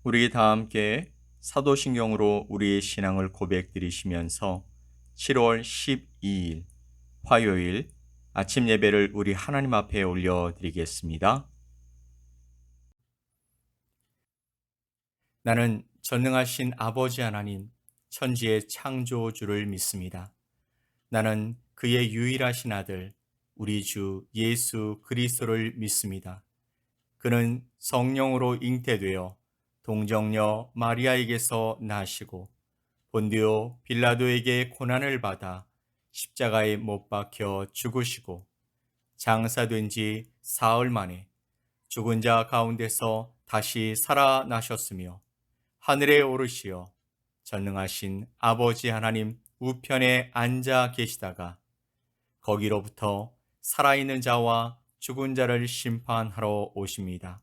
우리 다 함께 사도신경으로 우리의 신앙을 고백드리시면서 7월 12일 화요일 아침 예배를 우리 하나님 앞에 올려드리겠습니다. 나는 전능하신 아버지 하나님, 천지의 창조주를 믿습니다. 나는 그의 유일하신 아들, 우리 주 예수 그리스도를 믿습니다. 그는 성령으로 잉태되어 동정녀 마리아에게서 나시고 본디오 빌라도에게 고난을 받아 십자가에 못 박혀 죽으시고 장사된 지 사흘 만에 죽은 자 가운데서 다시 살아나셨으며 하늘에 오르시어 전능하신 아버지 하나님 우편에 앉아 계시다가 거기로부터 살아있는 자와 죽은 자를 심판하러 오십니다.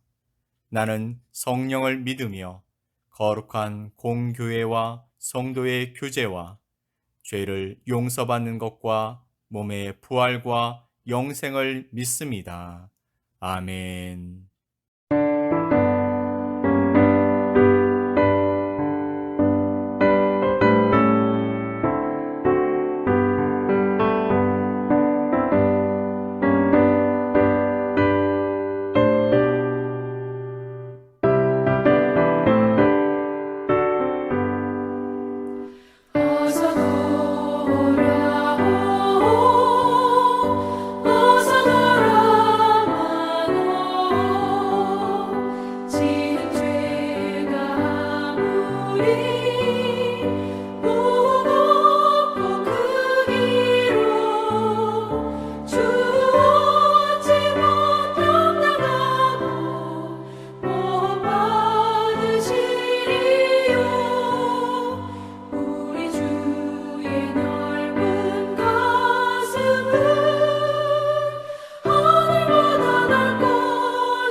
나는 성령을 믿으며 거룩한 공교회와 성도의 교제와 죄를 용서받는 것과 몸의 부활과 영생을 믿습니다. 아멘. 어서 돌아오고 어서 돌아와도 지은 죄가 아무리 무겁고 크기로 주 얻지 못함 당하고 못 받으시리요. 우리 주의 넓은 가슴은 하늘보다 넓고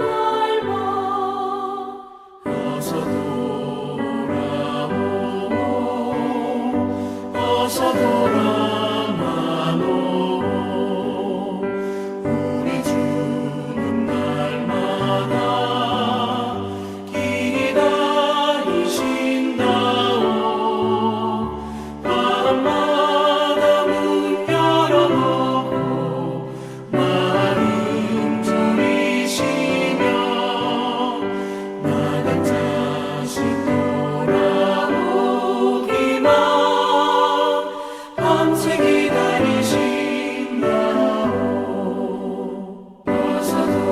넓어. 어서 돌아오고 어서 돌아와도 우리 주는 날마다 기다리신다오. 밤마다 문 열어놓고 마음 졸이시며 나간 자식 돌아오기만 밤새 기다리신다오. 어서 돌아오고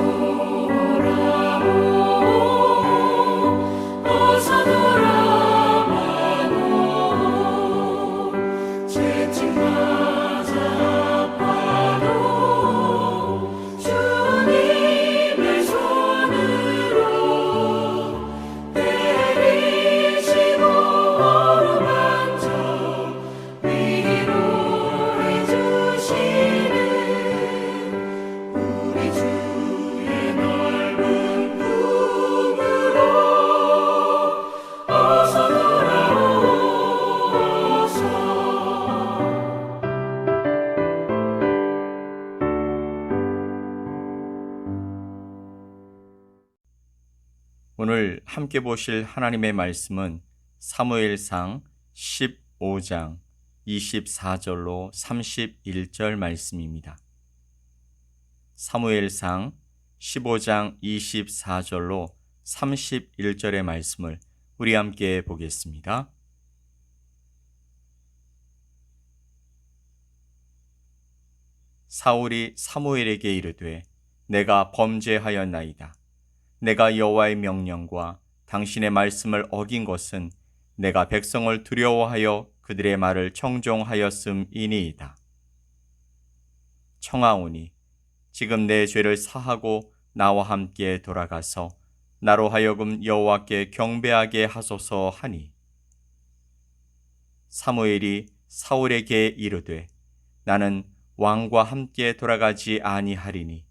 어서 돌아와도 채찍맞아 아파도 주님의 손으로 때리시고 어루만져 위로해 주시는 우리 주의 넓은 품으로 어서 돌아오소서. 오늘 함께 보실 하나님의 말씀은 사무엘상 15장 24절로 31절 말씀입니다. 사무엘상 15장 24절로 31절의 말씀을 우리 함께 보겠습니다. 사울이 사무엘에게 이르되 내가 범죄하였나이다. 내가 여호와의 명령과 당신의 말씀을 어긴 것은 내가 백성을 두려워하여 그들의 말을 청종하였음이니이다. 청하오니 지금 내 죄를 사하고 나와 함께 돌아가서 나로 하여금 여호와께 경배하게 하소서 하니 사무엘이 사울에게 이르되 나는 왕과 함께 돌아가지 아니하리니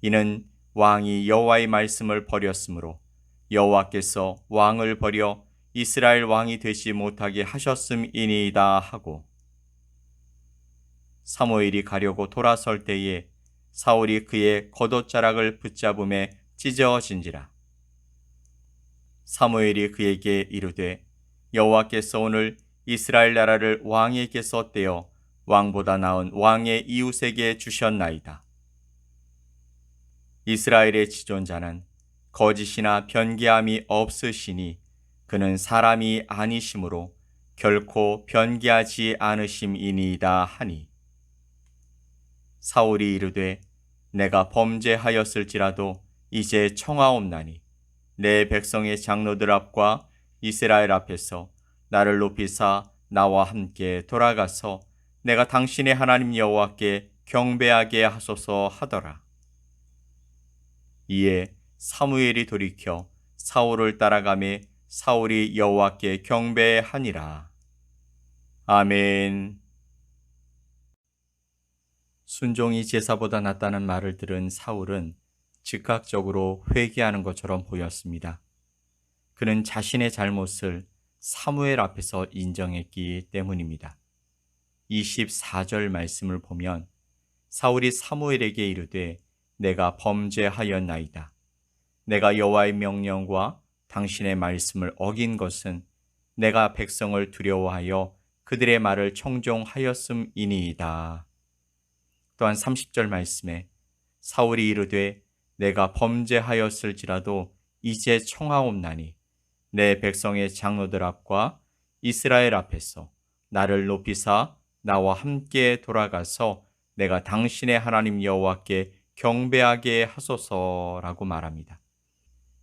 이는 왕이 여호와의 말씀을 버렸으므로 여호와께서 왕을 버려 이스라엘 왕이 되지 못하게 하셨음이니이다 하고 사무엘이 가려고 돌아설 때에 사울이 그의 겉옷자락을 붙잡음에 찢어진지라. 사무엘이 그에게 이르되 여호와께서 오늘 이스라엘 나라를 왕에게서 떼어 왕보다 나은 왕의 이웃에게 주셨나이다. 이스라엘의 지존자는 거짓이나 변개함이 없으시니 그는 사람이 아니심으로 결코 변개하지 않으심이니이다 하니, 사울이 이르되 내가 범죄하였을지라도 이제 청하옵나니 내 백성의 장로들 앞과 이스라엘 앞에서 나를 높이사 나와 함께 돌아가서 내가 당신의 하나님 여호와께 경배하게 하소서 하더라. 이에 사무엘이 돌이켜 사울을 따라가매 사울이 여호와께 경배하니라. 아멘. 순종이 제사보다 낫다는 말을 들은 사울은 즉각적으로 회개하는 것처럼 보였습니다. 그는 자신의 잘못을 사무엘 앞에서 인정했기 때문입니다. 24절 말씀을 보면 사울이 사무엘에게 이르되 내가 범죄하였나이다. 내가 여호와의 명령과 당신의 말씀을 어긴 것은 내가 백성을 두려워하여 그들의 말을 청종하였음이니이다. 또한 30절 말씀에 사울이 이르되 내가 범죄하였을지라도 이제 청하옵나니 내 백성의 장로들 앞과 이스라엘 앞에서 나를 높이사 나와 함께 돌아가서 내가 당신의 하나님 여호와께 경배하게 하소서라고 말합니다.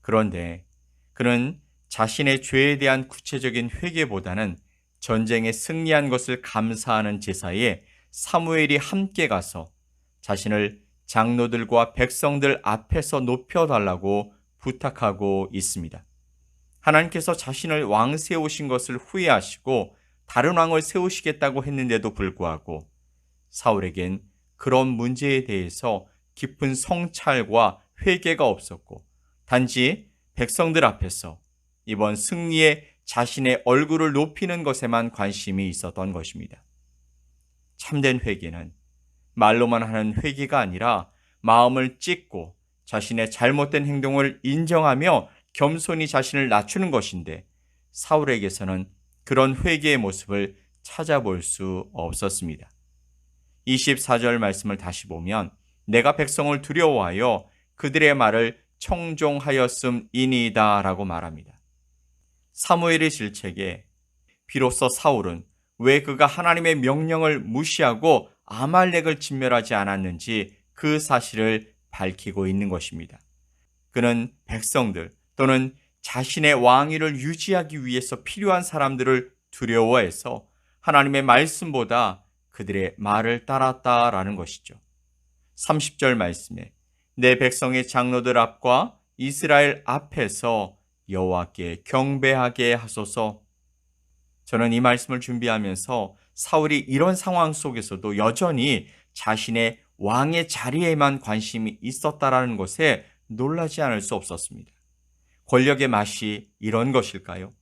그런데 그는 자신의 죄에 대한 구체적인 회개보다는 전쟁에 승리한 것을 감사하는 제사에 사무엘이 함께 가서 자신을 장로들과 백성들 앞에서 높여달라고 부탁하고 있습니다. 하나님께서 자신을 왕 세우신 것을 후회하시고 다른 왕을 세우시겠다고 했는데도 불구하고 사울에겐 그런 문제에 대해서 깊은 성찰과 회개가 없었고 단지 백성들 앞에서 이번 승리에 자신의 얼굴을 높이는 것에만 관심이 있었던 것입니다. 참된 회개는 말로만 하는 회개가 아니라 마음을 찢고 자신의 잘못된 행동을 인정하며 겸손히 자신을 낮추는 것인데 사울에게서는 그런 회개의 모습을 찾아볼 수 없었습니다. 24절 말씀을 다시 보면 내가 백성을 두려워하여 그들의 말을 청종하였음이니이다 라고 말합니다. 사무엘의 질책에 비로소 사울은 왜 그가 하나님의 명령을 무시하고 아말렉을 진멸하지 않았는지 그 사실을 밝히고 있는 것입니다. 그는 백성들 또는 자신의 왕위를 유지하기 위해서 필요한 사람들을 두려워해서 하나님의 말씀보다 그들의 말을 따랐다라는 것이죠. 30절 말씀에 내 백성의 장로들 앞과 이스라엘 앞에서 여호와께 경배하게 하소서. 저는 이 말씀을 준비하면서 사울이 이런 상황 속에서도 여전히 자신의 왕의 자리에만 관심이 있었다라는 것에 놀라지 않을 수 없었습니다. 권력의 맛이 이런 것일까요?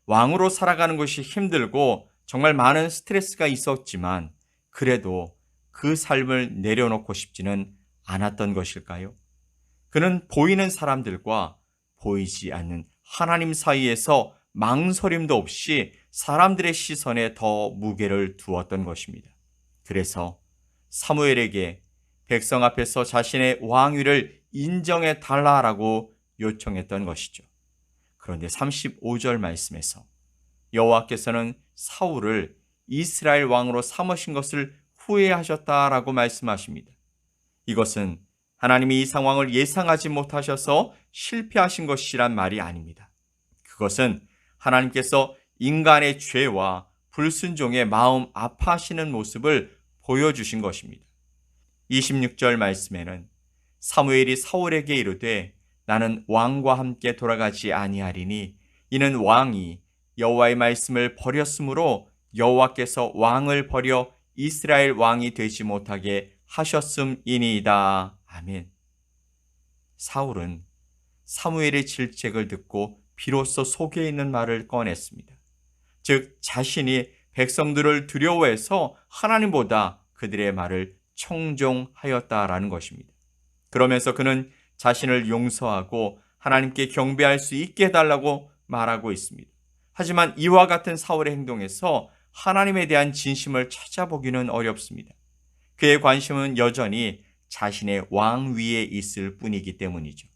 왕으로 살아가는 것이 힘들고 정말 많은 스트레스가 있었지만 그래도 그 삶을 내려놓고 싶지는 않았던 것일까요? 그는 보이는 사람들과 보이지 않는 하나님 사이에서 망설임도 없이 사람들의 시선에 더 무게를 두었던 것입니다. 그래서 사무엘에게 백성 앞에서 자신의 왕위를 인정해 달라라고 요청했던 것이죠. 그런데 35절 말씀에서 여호와께서는 사울을 이스라엘 왕으로 삼으신 것을 후회하셨다라고 말씀하십니다. 이것은 하나님이 이 상황을 예상하지 못하셔서 실패하신 것이란 말이 아닙니다. 그것은 하나님께서 인간의 죄와 불순종의 마음 아파하시는 모습을 보여주신 것입니다. 26절 말씀에는 사무엘이 사울에게 이르되 나는 왕과 함께 돌아가지 아니하리니 이는 왕이 여호와의 말씀을 버렸으므로 여호와께서 왕을 버려 이스라엘 왕이 되지 못하게 하셨음이니이다. 아멘. 사울은 사무엘의 질책을 듣고 비로소 속에 있는 말을 꺼냈습니다. 즉 자신이 백성들을 두려워해서 하나님보다 그들의 말을 청종하였다라는 것입니다. 그러면서 그는 자신을 용서하고 하나님께 경배할 수 있게 해달라고 말하고 있습니다. 하지만 이와 같은 사울의 행동에서 하나님에 대한 진심을 찾아보기는 어렵습니다. 그의 관심은 여전히 자신의 왕 위에 있을 뿐이기 때문이죠.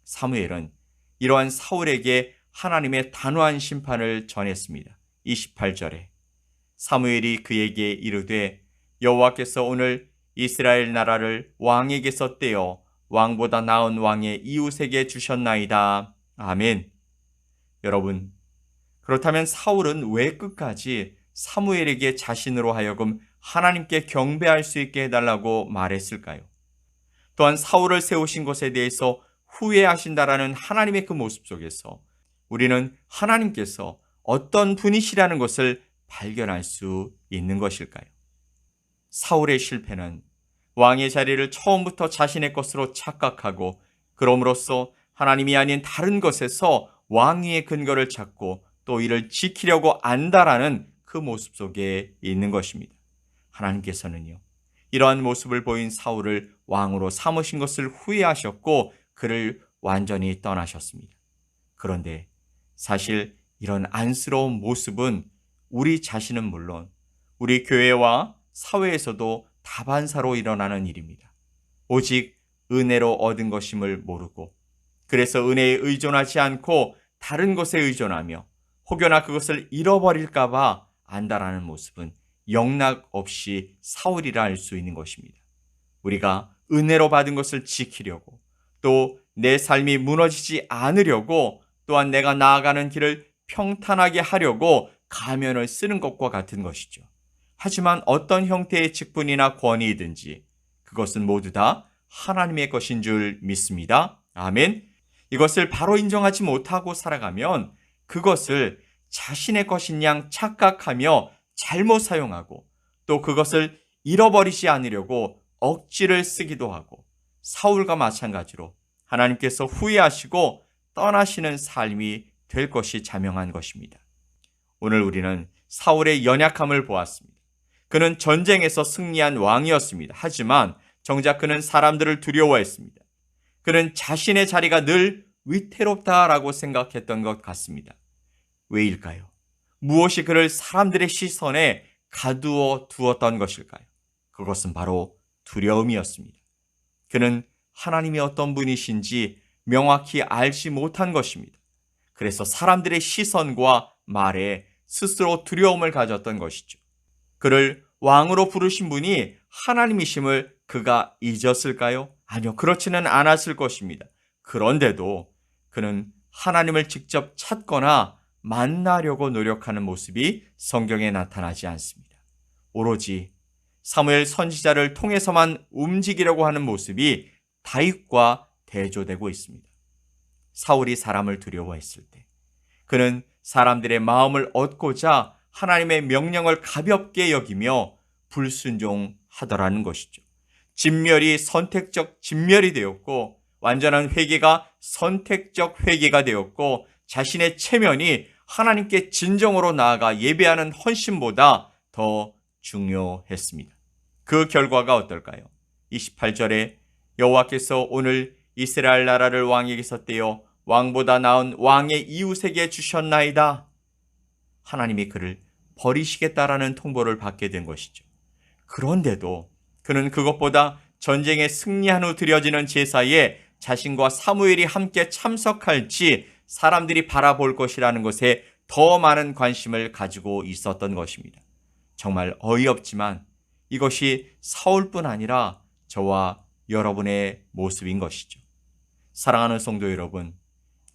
사무엘은 이러한 사울에게 하나님의 단호한 심판을 전했습니다. 28절에 사무엘이 그에게 이르되 여호와께서 오늘 이스라엘 나라를 왕에게서 떼어 왕보다 나은 왕의 이웃에게 주셨나이다. 아멘. 여러분, 그렇다면 사울은 왜 끝까지 사무엘에게 자신으로 하여금 하나님께 경배할 수 있게 해달라고 말했을까요? 또한 사울을 세우신 것에 대해서 후회하신다라는 하나님의 그 모습 속에서 우리는 하나님께서 어떤 분이시라는 것을 발견할 수 있는 것일까요? 사울의 실패는 왕의 자리를 처음부터 자신의 것으로 착각하고 그럼으로써 하나님이 아닌 다른 것에서 왕위의 근거를 찾고 또 이를 지키려고 안다라는 그 모습 속에 있는 것입니다. 하나님께서는요, 이러한 모습을 보인 사울을 왕으로 삼으신 것을 후회하셨고 그를 완전히 떠나셨습니다. 그런데 사실 이런 안쓰러운 모습은 우리 자신은 물론 우리 교회와 사회에서도 다반사로 일어나는 일입니다. 오직 은혜로 얻은 것임을 모르고 그래서 은혜에 의존하지 않고 다른 것에 의존하며 혹여나 그것을 잃어버릴까 봐 안다라는 모습은 영락 없이 사울이라 할 수 있는 것입니다. 우리가 은혜로 받은 것을 지키려고 또 내 삶이 무너지지 않으려고 또한 내가 나아가는 길을 평탄하게 하려고 가면을 쓰는 것과 같은 것이죠. 하지만 어떤 형태의 직분이나 권위이든지 그것은 모두 다 하나님의 것인 줄 믿습니다. 아멘. 이것을 바로 인정하지 못하고 살아가면 그것을 자신의 것인 양 착각하며 잘못 사용하고 또 그것을 잃어버리지 않으려고 억지를 쓰기도 하고 사울과 마찬가지로 하나님께서 후회하시고 떠나시는 삶이 될 것이 자명한 것입니다. 오늘 우리는 사울의 연약함을 보았습니다. 그는 전쟁에서 승리한 왕이었습니다. 하지만 정작 그는 사람들을 두려워했습니다. 그는 자신의 자리가 늘 위태롭다라고 생각했던 것 같습니다. 왜일까요? 무엇이 그를 사람들의 시선에 가두어 두었던 것일까요? 그것은 바로 두려움이었습니다. 그는 하나님이 어떤 분이신지 명확히 알지 못한 것입니다. 그래서 사람들의 시선과 말에 스스로 두려움을 가졌던 것이죠. 그를 왕으로 부르신 분이 하나님이심을 그가 잊었을까요? 아니요, 그렇지는 않았을 것입니다. 그런데도 그는 하나님을 직접 찾거나 만나려고 노력하는 모습이 성경에 나타나지 않습니다. 오로지 사무엘 선지자를 통해서만 움직이려고 하는 모습이 다윗과 대조되고 있습니다. 사울이 사람을 두려워했을 때 그는 사람들의 마음을 얻고자 하나님의 명령을 가볍게 여기며 불순종하더라는 것이죠. 진멸이 선택적 진멸이 되었고 완전한 회개가 선택적 회개가 되었고 자신의 체면이 하나님께 진정으로 나아가 예배하는 헌신보다 더 중요했습니다. 그 결과가 어떨까요? 28절에 여호와께서 오늘 이스라엘 나라를 왕에게서 떼어 왕보다 나은 왕의 이웃에게 주셨나이다. 하나님이 그를 버리시겠다라는 통보를 받게 된 것이죠. 그런데도 그는 그것보다 전쟁에 승리한 후 드려지는 제사에 자신과 사무엘이 함께 참석할지 사람들이 바라볼 것이라는 것에 더 많은 관심을 가지고 있었던 것입니다. 정말 어이없지만 이것이 사울뿐 아니라 저와 여러분의 모습인 것이죠. 사랑하는 성도 여러분,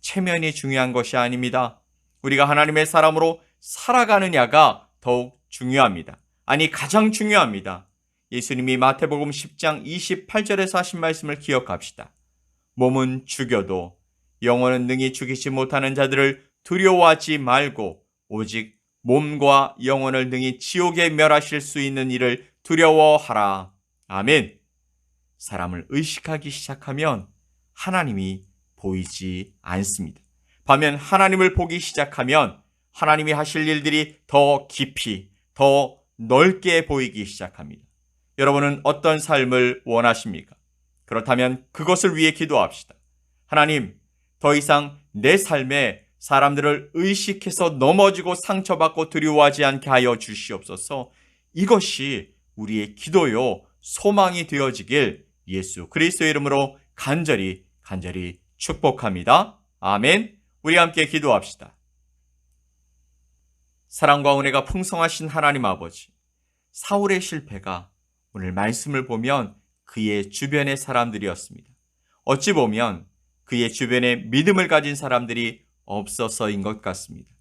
체면이 중요한 것이 아닙니다. 우리가 하나님의 사람으로 살아가느냐가 더욱 중요합니다. 아니, 가장 중요합니다. 예수님이 마태복음 10장 28절에서 하신 말씀을 기억합시다. 몸은 죽여도 영혼은 능히 죽이지 못하는 자들을 두려워하지 말고 오직 몸과 영혼을 능히 지옥에 멸하실 수 있는 이를 두려워하라. 아멘. 사람을 의식하기 시작하면 하나님이 보이지 않습니다. 반면 하나님을 보기 시작하면 하나님이 하실 일들이 더 깊이, 더 넓게 보이기 시작합니다. 여러분은 어떤 삶을 원하십니까? 그렇다면 그것을 위해 기도합시다. 하나님, 더 이상 내 삶에 사람들을 의식해서 넘어지고 상처받고 두려워하지 않게 하여 주시옵소서. 이것이 우리의 기도요 소망이 되어지길 예수 그리스도의 이름으로 간절히 축복합니다. 아멘. 우리 함께 기도합시다. 사랑과 은혜가 풍성하신 하나님 아버지, 사울의 실패가 오늘 말씀을 보면 그의 주변의 사람들이었습니다. 어찌 보면 그의 주변에 믿음을 가진 사람들이 없어서인 것 같습니다.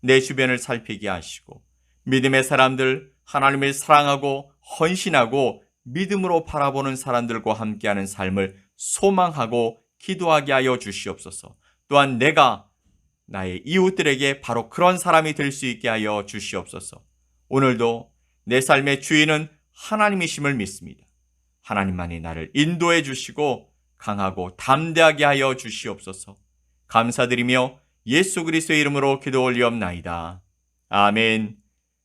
내 주변을 살피게 하시고 믿음의 사람들, 하나님을 사랑하고 헌신하고 믿음으로 바라보는 사람들과 함께하는 삶을 소망하고 기도하게 하여 주시옵소서. 또한 내가 나의 이웃들에게 바로 그런 사람이 될 수 있게 하여 주시옵소서. 오늘도 내 삶의 주인은 하나님이심을 믿습니다. 하나님만이 나를 인도해 주시고 강하고 담대하게 하여 주시옵소서. 감사드리며 예수 그리스도의 이름으로 기도 올리옵나이다. 아멘.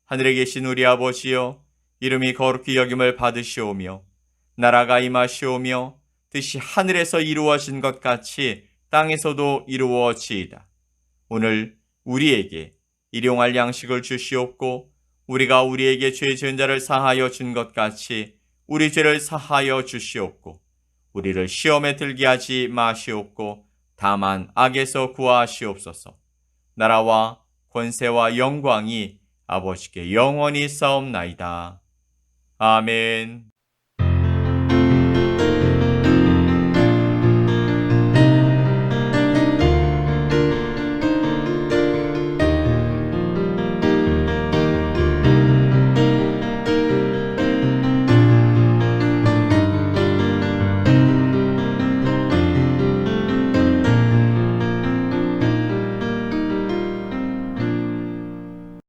하늘에 계신 우리 아버지여, 이름이 거룩히 여김을 받으시오며 나라가 임하시오며 뜻이 하늘에서 이루어진 것 같이 땅에서도 이루어지이다. 오늘 우리에게 일용할 양식을 주시옵고 우리가 우리에게 죄 지은 자를 사하여 준 것 같이 우리 죄를 사하여 주시옵고 우리를 시험에 들게 하지 마시옵고 다만 악에서 구하시옵소서. 나라와 권세와 영광이 아버지께 영원히 싸움나이다. 아멘.